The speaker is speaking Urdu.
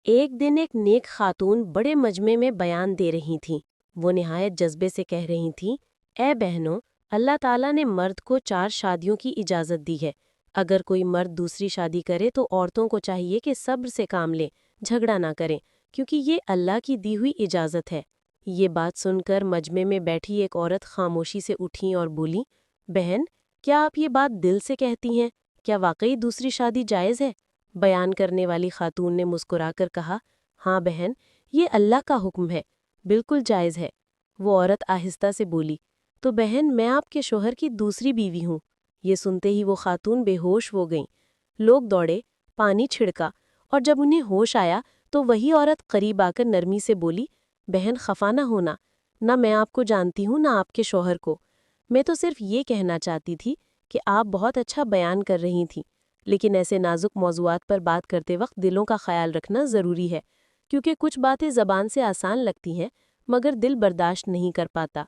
ایک دن ایک نیک خاتون بڑے مجمع میں بیان دے رہی تھیں۔ وہ نہایت جذبے سے کہہ رہی تھیں، اے بہنوں، اللہ تعالیٰ نے مرد کو 4 شادیوں کی اجازت دی ہے۔ اگر کوئی مرد دوسری شادی کرے تو عورتوں کو چاہیے کہ صبر سے کام لیں، جھگڑا نہ کریں، کیونکہ یہ اللہ کی دی ہوئی اجازت ہے۔ یہ بات سن کر مجمع میں بیٹھی ایک عورت خاموشی سے اٹھیں اور بولیں، بہن، کیا آپ یہ بات دل سے کہتی ہیں؟ کیا واقعی دوسری شادی جائز ہے؟ بیان کرنے والی خاتون نے مسکرا کر کہا، ہاں بہن، یہ اللہ کا حکم ہے، بالکل جائز ہے۔ وہ عورت آہستہ سے بولی، تو بہن، میں آپ کے شوہر کی دوسری بیوی ہوں۔ یہ سنتے ہی وہ خاتون بے ہوش ہو گئیں۔ لوگ دوڑے، پانی چھڑکا، اور جب انہیں ہوش آیا تو وہی عورت قریب آ کر نرمی سے بولی، بہن خفا نہ ہونا، نہ میں آپ کو جانتی ہوں نہ آپ کے شوہر کو۔ میں تو صرف یہ کہنا چاہتی تھی کہ آپ بہت اچھا بیان کر رہی تھیں، لیکن ایسے نازک موضوعات پر بات کرتے وقت دلوں کا خیال رکھنا ضروری ہے، کیونکہ کچھ باتیں زبان سے آسان لگتی ہیں مگر دل برداشت نہیں کر پاتا۔